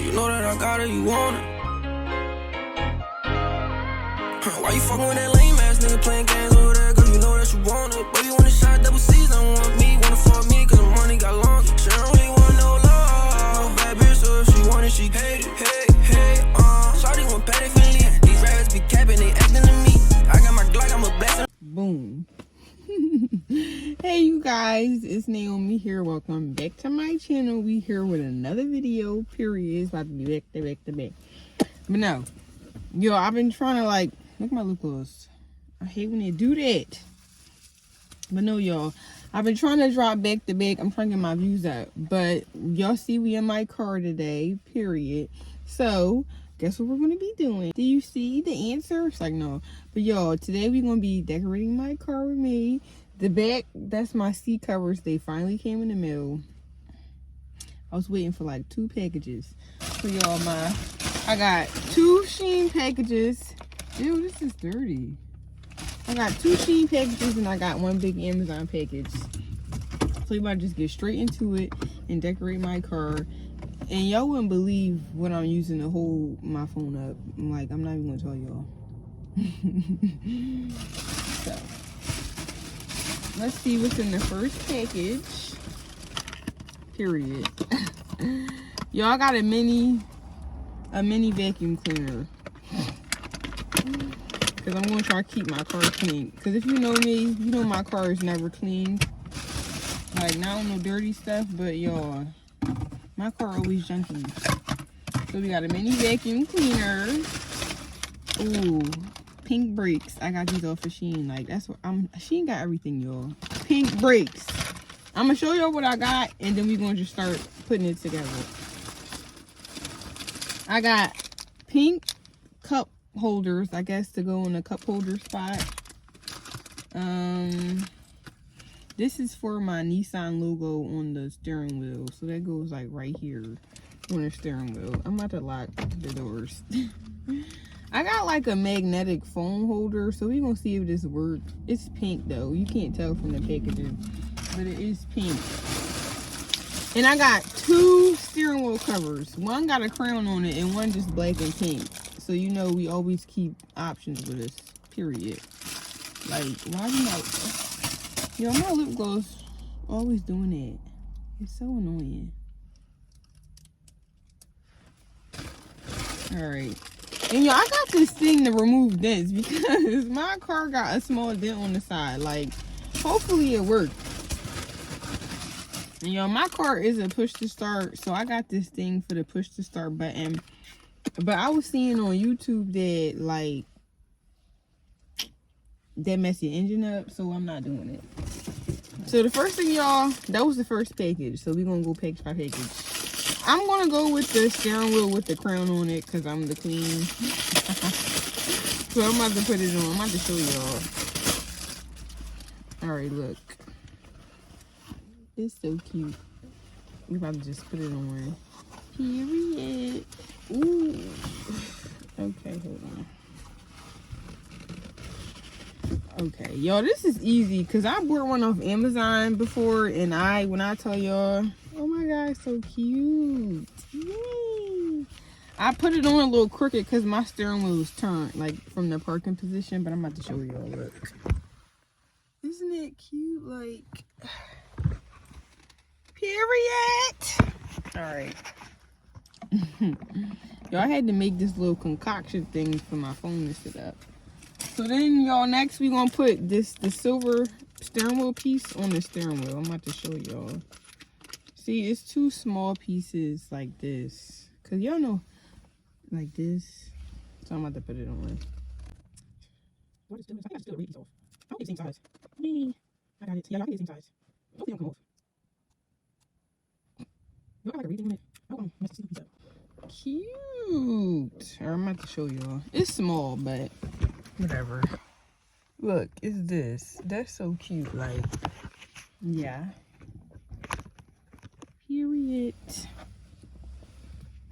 you know that I got it, you want it. Why you fucking with that lame ass nigga playing games over there? Cause you know that you want it. Baby, when it's shot double C's, don't want me, wanna fuck me, cause the money got long. She don't really want no love. No bad bitch, so if she want it, she hate it. Hey, shawty want patty Finley. These rappers be capping, they acting to me. I got my Glock, I'm a blessing. Boom. Hey you guys, it's Naomi here. Welcome back to my channel. We here with another video. Period. It's about to be back to back. But no, yo, I've been trying to look at my lip gloss. I hate when they do that. But no, y'all, I've been trying to drop back to back. I'm trying to get my views up. But y'all see we in my car today. Period. So guess what we're going to be doing? Do you see the answer? It's like, no. But y'all, today we're going to be decorating my car with me. The back, that's my seat covers. They finally came in the mail. I was waiting for like 2 packages. So y'all, I got 2 Shein packages. Ew, this is dirty. I got 2 Shein packages and I got 1 big Amazon package. So you might just get straight into it and decorate my car. And y'all wouldn't believe what I'm using to hold my phone up. I'm not even gonna tell y'all. So let's see what's in the first package. Period. Y'all got a mini vacuum cleaner. Cause I'm gonna try to keep my car clean. Cause if you know me, you know my car is never clean. Not on no dirty stuff, but y'all, my car always junky. So we got a mini vacuum cleaner. Ooh, pink brakes. I got these off of Shein. That's what Shein got everything, y'all. Pink brakes. I'm gonna show y'all what I got, and then we're gonna just start putting it together. I got pink cup holders, I guess, to go in the cup holder spot. This is for my Nissan logo on the steering wheel, so that goes right here on the steering wheel. I'm about to lock the doors. I got a magnetic phone holder, so we're gonna see if this works. It's pink though, you can't tell from the packaging, but it is pink. And I got 2 steering wheel covers. One got a crown on it and one just black and pink. So you know we always keep options with us, period. Why do not... Yo, my lip gloss always doing that. It's so annoying. Alright. And yo, I got this thing to remove dents because my car got a small dent on the side. Hopefully it worked. And yo, my car is a push to start, so I got this thing for the push to start button. But I was seeing on YouTube that that mess your engine up, so I'm not doing it. So the first thing, y'all, that was the first package. So we're gonna go package by package. I'm gonna go with the steering wheel with the crown on it because I'm the queen. So I'm about to put it on. I'm about to show y'all. Alright, look. It's so cute. We're about to just put it on. Period. Ooh. Okay, hold on. Okay, y'all, this is easy because I bought one off Amazon before, and when I tell y'all, oh my god, it's so cute. Yay. I put it on a little crooked because my steering wheel was turned from the parking position, but I'm about to show y'all. Look, isn't it cute? Period. All right. Y'all, I had to make this little concoction thing for my phone to sit up. So then, y'all, next we gonna put the silver steering wheel piece on the steering wheel. I'm about to show y'all. See, it's 2 small pieces like this. Cause y'all know, like this. So I'm about to put it on. What is doing? I think I still read these off. I don't get the same size. Me. I got it. Yeah, I get the same size. Hopefully they don't come off. You got a reading on it. I don't want to mess this piece up. Cute. Or I'm about to show y'all. It's small, but whatever. Look, it's this. That's so cute. Yeah. Period.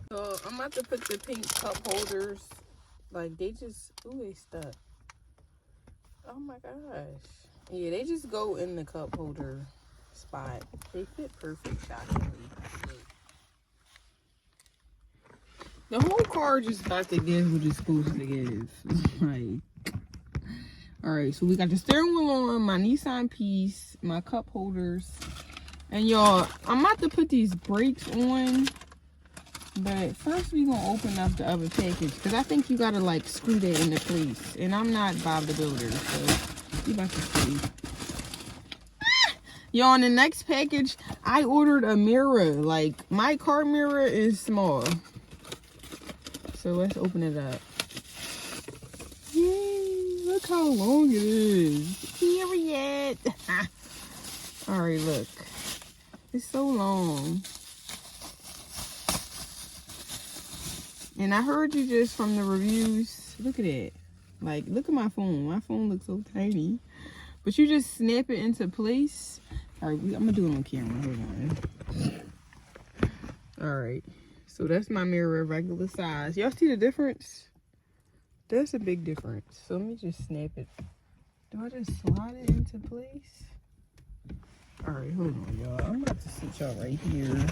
So I'm about to put the pink cup holders. They just, ooh, they stuck. Oh my gosh. Yeah, they just go in the cup holder spot. They fit perfect, actually. The whole car just about to give what it's supposed to give. Like, alright, so we got the steering wheel on, my Nissan piece, my cup holders. And y'all, I'm about to put these brakes on. But first we gonna open up the other package. Because I think you gotta like screw that into place. And I'm not Bob the Builder, so we about to see. Y'all, on the next package, I ordered a mirror. Like, my car mirror is small. So let's open it up. Yay, look how long it is. Period. Alright, look. It's so long. And I heard you just from the reviews. Look at it. Like, look at my phone. My phone looks so tiny. But you just snap it into place. Alright, I'm going to do it on camera. Hold on. Alright. So that's my mirror, regular size. Y'all see the difference? That's a big difference. So let me just snap it. Do I just slide it into place? Alright, hold on, y'all. I'm about to sit y'all right here.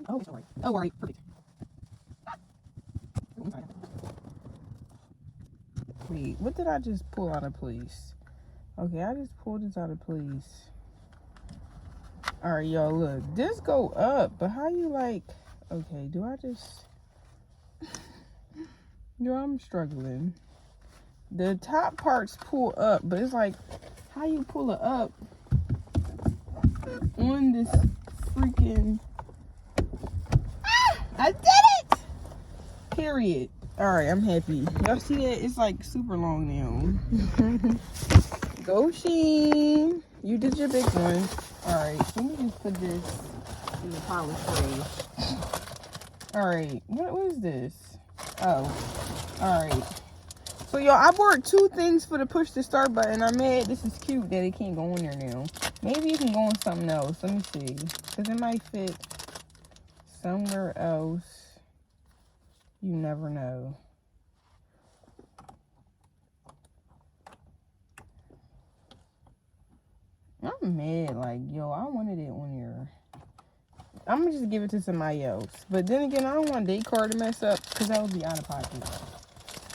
Oh, it's alright. Oh, alright. Perfect. Wait, what did I just pull out of place? Okay, I just pulled this out of place. Alright, y'all, look. This go up, but how you like... Okay, do I just... Yo, I'm struggling. The top parts pull up, but it's like, how you pull it up on this freaking... I did it! Period. Alright, I'm happy. Y'all see that? It's like super long now. Go, Sheen. You did your big one. Alright, let me just put this in the polish tray. Alright, what is this? Oh, alright. So, y'all, I bought 2 things for the push to start button. I'm mad. This is cute that it can't go in there now. Maybe it can go on something else. Let me see. Because it might fit somewhere else. You never know. I'm mad. Like, yo, I wanted it on here. I'm going to just give it to somebody else. But then again, I don't want decor to mess up because that would be out of pocket.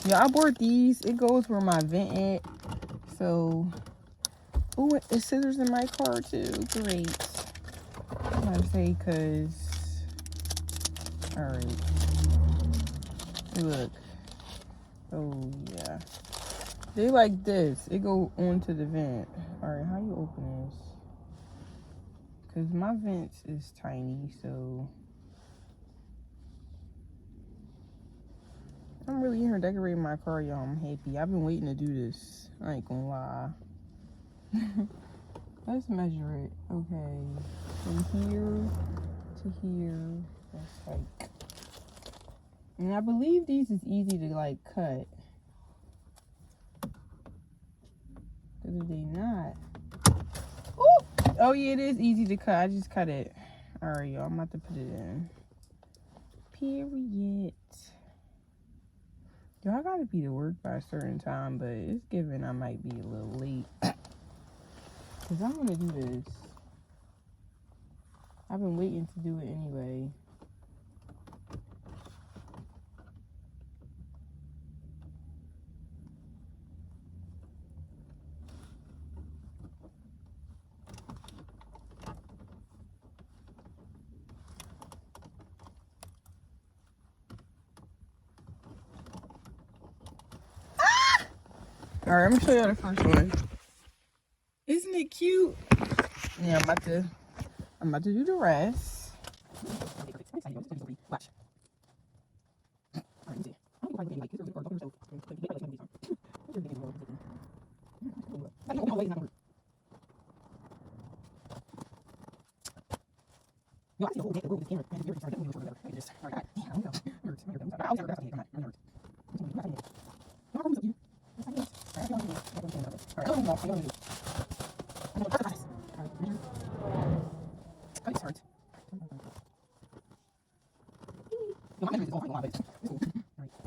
Yeah, I bought these. It goes where my vent at. So, ooh, it's scissors in my car too. Great. I'm going to say because, alright. Look. Oh, yeah. They like this. It go onto the vent. Alright, how you open this? Because my vent is tiny, so... I'm really in here decorating my car, y'all. I'm happy. I've been waiting to do this. I ain't gonna lie. Let's measure it. Okay. From here to here. That's like... And I believe these is easy to, like, cut. Because if they not... Ooh! Oh, yeah, it is easy to cut. I just cut it. Alright, y'all. I'm about to put it in. Period. Yo, I gotta be to work by a certain time, but it's given I might be a little late. Because I want to do this. I've been waiting to do it anyway. Alright, I'm gonna show y'all the first one. Isn't it cute? Yeah, I'm about to do the rest. Watch.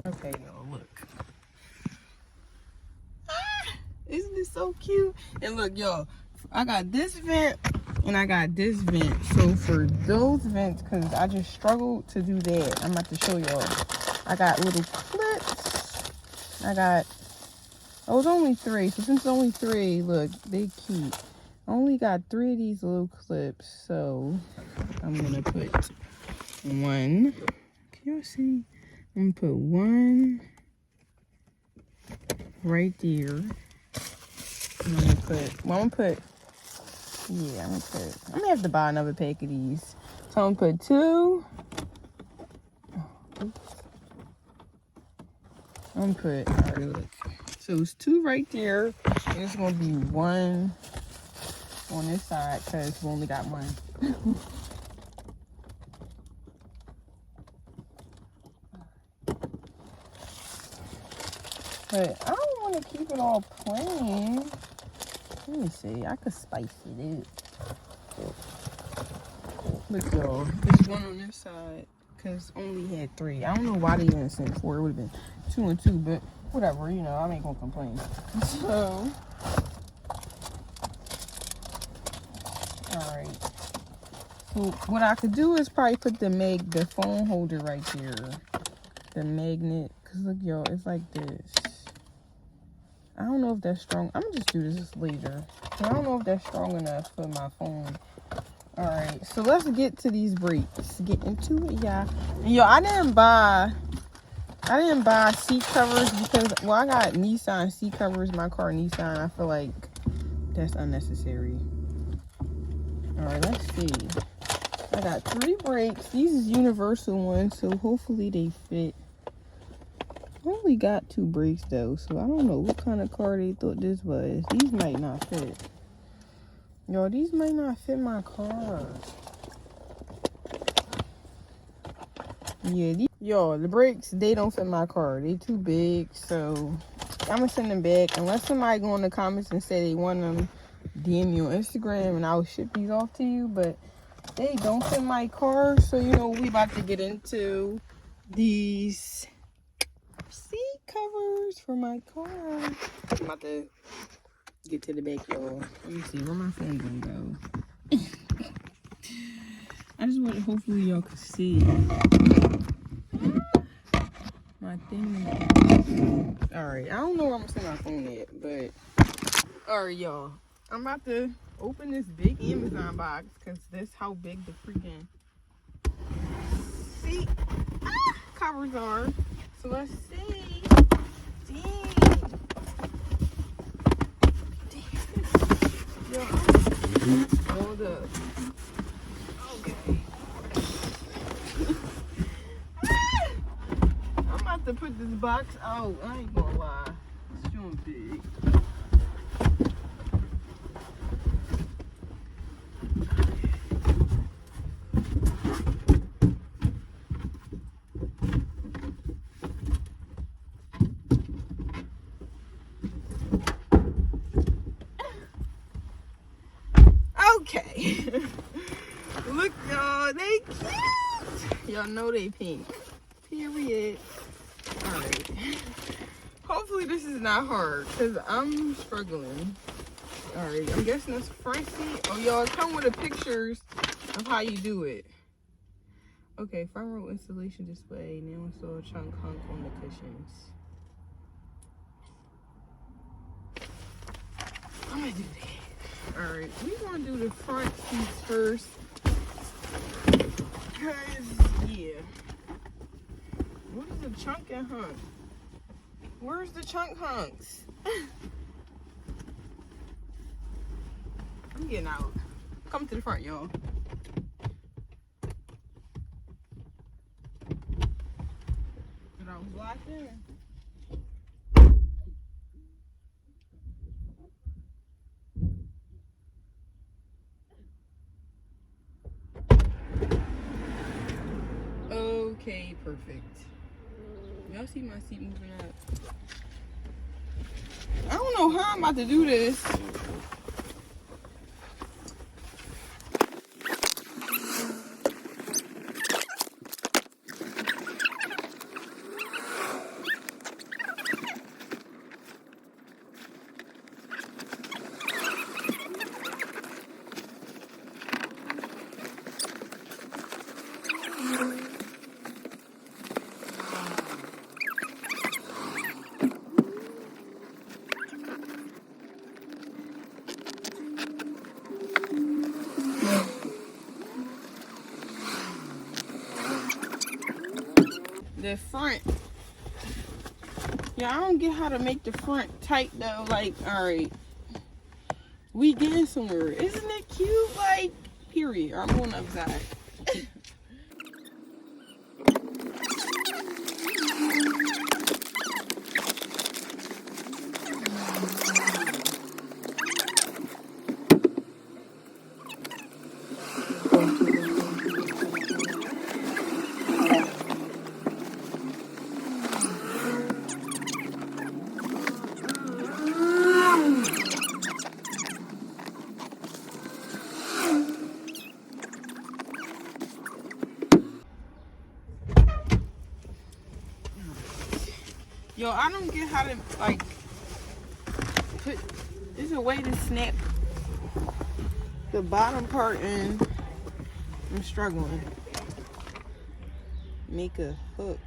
Okay, y'all, look. Isn't it so cute? And look, y'all, I got this vent and I got this vent. So for those vents, because I just struggled to do that, I'm about to show y'all. I got little clips. Oh, it's only 3. So since it's only 3, look, they cute. I only got 3 of these little clips. So I'm going to put 1. Can y'all see? I'm going to put 1 right there. I'm gonna have to buy another pack of these. So I'm gonna put 2. Alright, look. So it's 2 right there. And it's gonna be 1 on this side because we only got 1. But I don't want to keep it all plain. Let me see. I could spice it up. Look, y'all. There's 1 on this side because only had 3. I don't know why they didn't send 4. It would have been 2 and 2, but whatever. You know, I ain't gonna complain. So, all right. So what I could do is probably put the phone holder right there, the magnet. Cause look, y'all, it's like this. I don't know if that's strong. I'm gonna just do this later. I don't know if that's strong enough for my phone. All right, so let's get to these brakes. Get into it, yeah. Yo, I didn't buy seat covers because, well, I got Nissan seat covers. My car Nissan. I feel like that's unnecessary. All right, let's see. I got 3 brakes. These is universal ones, so hopefully they fit. I only got 2 brakes though, so I don't know what kind of car they thought this was. These might not fit. Yo, these might not fit my car. Yeah, the brakes, they don't fit my car. They too big, so I'm gonna send them back. Unless somebody go in the comments and say they want them, DM me on Instagram and I'll ship these off to you. But they don't fit my car, so you know we about to get into these seat covers for my car. I'm about to get to the back, y'all. Let me see where my phone gonna go. I just want, hopefully y'all can see my thing. Alright, I don't know where I'm gonna send my phone at, but alright, y'all. I'm about to open this big Amazon box because that's how big the freaking seat covers are. So let's see. Dang. Yo, hold up. Okay. I'm about to put this box out. I ain't gonna lie. It's doing big. Okay. Look, y'all, they cute. Y'all know they pink. Period. Alright. Hopefully this is not hard, because I'm struggling. Alright, I'm guessing it's front seat. Oh, y'all, come with the pictures of how you do it. Okay, front row installation display. Now install a chunk hunk on the cushions. I'm gonna do that. Alright, we're gonna do the front seats first. Cause, yeah. What is the chunk and hunk? Where's the chunk hunks? I'm getting out. Come to the front, y'all. And I was locked in. Okay, perfect. Y'all see my seat moving up? I don't know how I'm about to do this. Yeah, I don't get how to make the front tight though. Like, alright. We getting somewhere. Isn't it cute? Like, period. I'm going upside. Yo, I don't get how to, like, put, there's a way to snap the bottom part in. I'm struggling. Make a hook.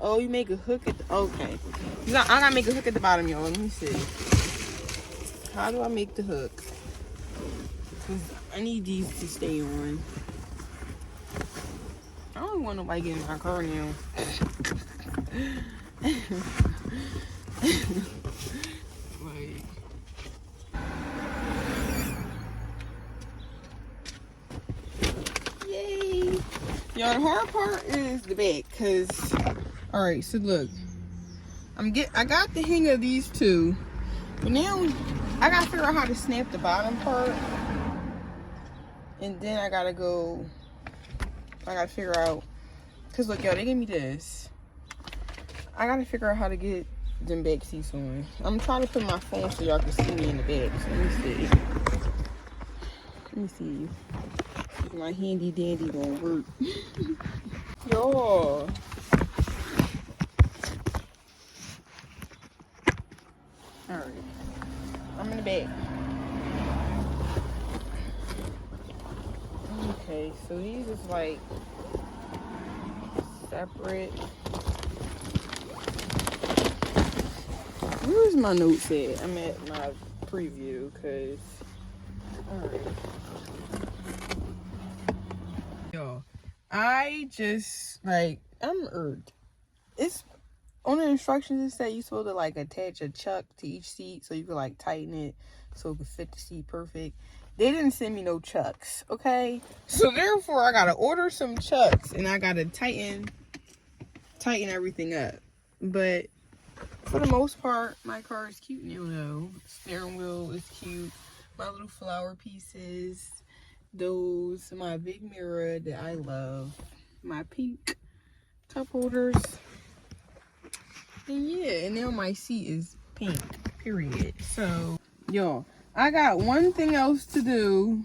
Oh, you make a hook at the, okay. I gotta make a hook at the bottom, y'all. Let me see. How do I make the hook? Because I need these to stay on. I don't want nobody getting my car now. Like, yay! Y'all, the hard part is the back, cause all right. So look, I got the hang of these two, but now I gotta figure out how to snap the bottom part, and then I gotta figure out, cause look, y'all, they gave me this. I gotta figure out how to get them back seats on. I'm trying to put my phone so y'all can see me in the back. So let me see. Let me see. If my handy dandy gonna work. Y'all. Alright. I'm in the back. Okay, so these is like separate. Where's my notes at? I'm at my preview, cause alright. Yo, I just like it's on the instructions. It said you supposed to like attach a chuck to each seat so you could like tighten it so it could fit the seat perfect. They didn't send me no chucks, okay? So therefore I gotta order some chucks and I gotta tighten everything up. But for the most part, my car is cute now though. Steering wheel is cute. My little flower pieces. Those, my big mirror that I love. My pink cup holders. And yeah, and now my seat is pink, period. So, y'all, I got one thing else to do.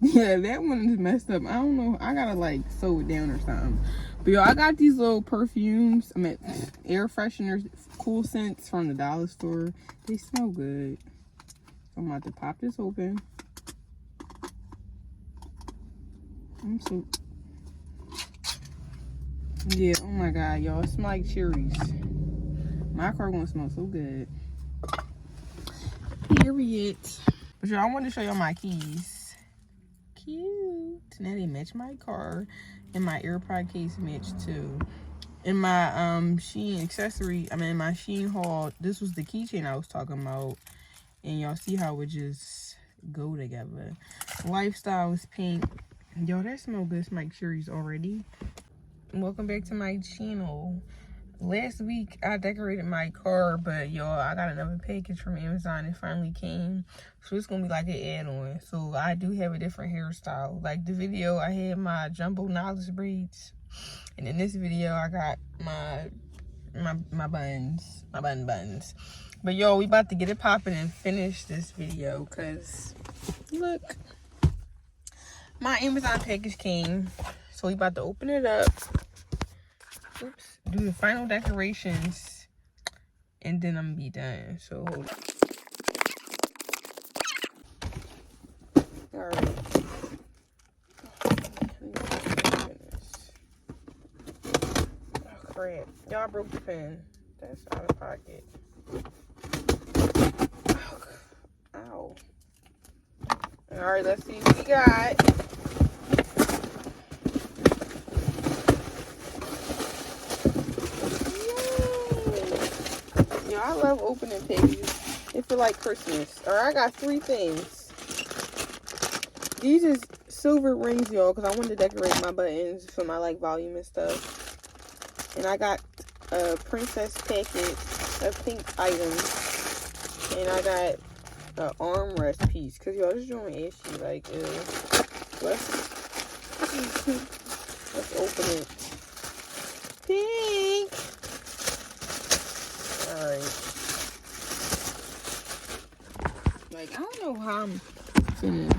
Yeah, that one is messed up. I don't know. I gotta like sew it down or something. But yo, I got these little perfumes. I mean, air fresheners, cool scents from the dollar store. They smell good. So I'm about to pop this open. Yeah, oh my god, y'all, it smells like cherries. My car gonna smell so good. Period. But y'all, I want to show y'all my keys. Cute. Now they match my car, and my AirPod case match too. In my Shein accessory, my Shein haul, this was the keychain I was talking about, and y'all see how it just go together. Lifestyle is pink. Yo, that smells good. Smell like cherries already. Welcome back to my channel. Last week I decorated my car, but y'all, I got another package from Amazon. It finally came, so it's gonna be like an add-on. So I do have a different hairstyle. Like the video, I had my jumbo knowledge braids, and in this video I got my buns, my buns. But yo, we about to get it popping and finish this video, cause look, my Amazon package came. So we about to open it up. Oops. Do the final decorations. And then I'm gonna be done. So hold on. Alright. Oh crap. Y'all broke the pen. That's out of pocket. Ow. Alright, let's see what we got. I love opening packages. It feel like Christmas. All right, I got 3 things. These is silver rings, y'all, because I wanted to decorate my buttons for my like volume and stuff. And I got a princess packet of pink items. And I got an armrest piece, because y'all, this joint ashy, like, let's open it. Pink! Alright. Like, I don't know how I'm finna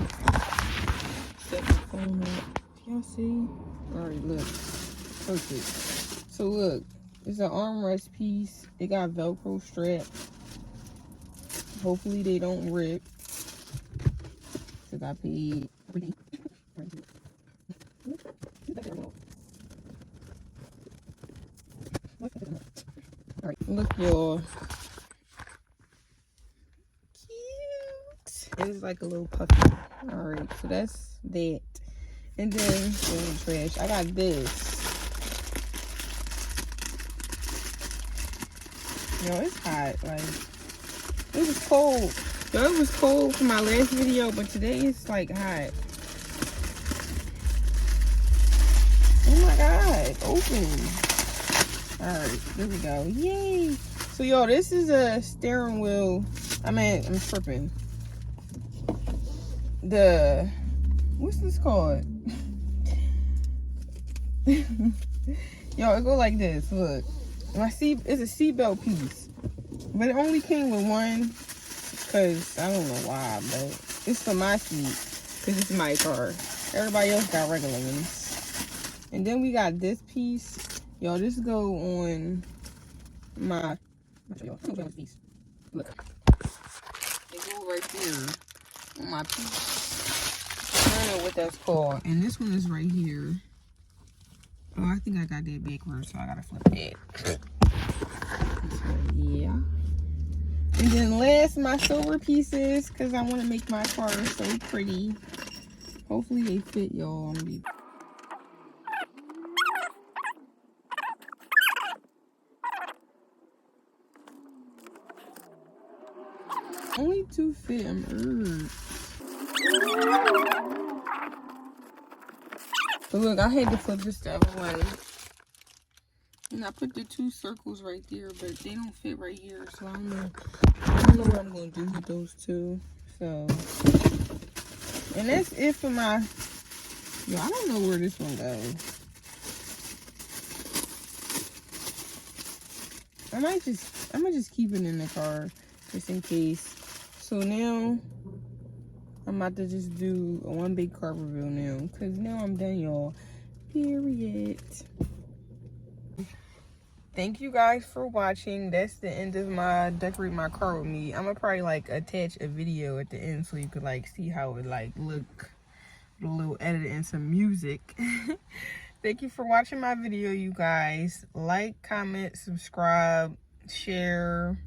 set the phone up. Y'all see? Alright, look. Perfect. So look, it's an armrest piece. It got Velcro strap. Hopefully they don't rip. Cause I paid everything. Alright, look, y'all. Cute. It's like a little puppy. Alright, so that's that. And then in the trash, I got this. Yo, it's hot. Like, it was cold. Yo, it was cold for my last video, but today it's like hot. Oh my god, open. Alright, there we go. Yay! So yo, this is a steering wheel. I'm tripping. What's this called? Yo, it go like this. Look. It's a seatbelt piece. But it only came with one. Because I don't know why, but it's for my seat. Because it's my car. Everybody else got regular ones. And then we got this piece. Yo, this go on my... piece. Look. They go right here on my piece. I don't know what that's called. And this one is right here. Oh, I think I got that backwards, so I gotta flip that. Yeah. And then last, my silver pieces, because I want to make my car so pretty. Hopefully they fit, y'all. Only 2 fit. I'm urged. But look, I had to flip this the other way. And I put the 2 circles right there, but they don't fit right here. So I don't know what I'm going to do with those 2. So, and that's it for my... Yo, I don't know where this one goes. I might just keep it in the car just in case. So now I'm about to just do a 1 big car reveal now, because now I'm done, y'all. Period. Thank you guys for watching. That's the end of my decorate my car with me. I'm gonna probably like attach a video at the end so you could like see how it like look, a little edit and some music. Thank you for watching my video, you guys. Like, comment, subscribe, share,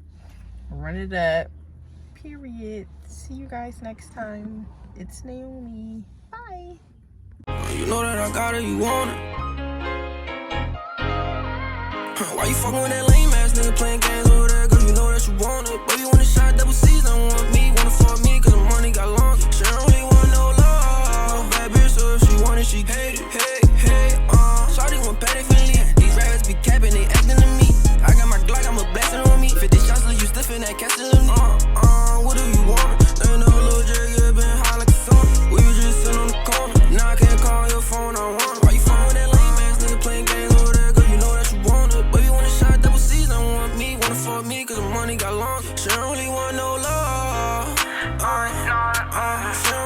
run it up. Period. See you guys next time. It's Naomi. Bye. You know that I got it, you want it. Why you fucking with that lame ass nigga playing games over there? Girl, you know that you want it. Baby, want a shot, double C's, don't want me. Wanna fuck me, cause the money got long. She don't really want no love. No bad bitch, so if she want it, she hate it. Hey, shawty want patty finally. These rappers be capping, they acting to me. I got my Glock, I'm a blasting on me. 50 shots, leave you stiff in that castle. What do you want? They know little J, yeah, been high like a song. We was just sitting on the corner. Now I can't call your phone, I want it. Why you fucking with that lame ass nigga playing games over there? Girl, you know that you want it. Baby, want a shot, double C's, don't want me. Wanna fuck me, cause the money got long. She don't really want no love. She don't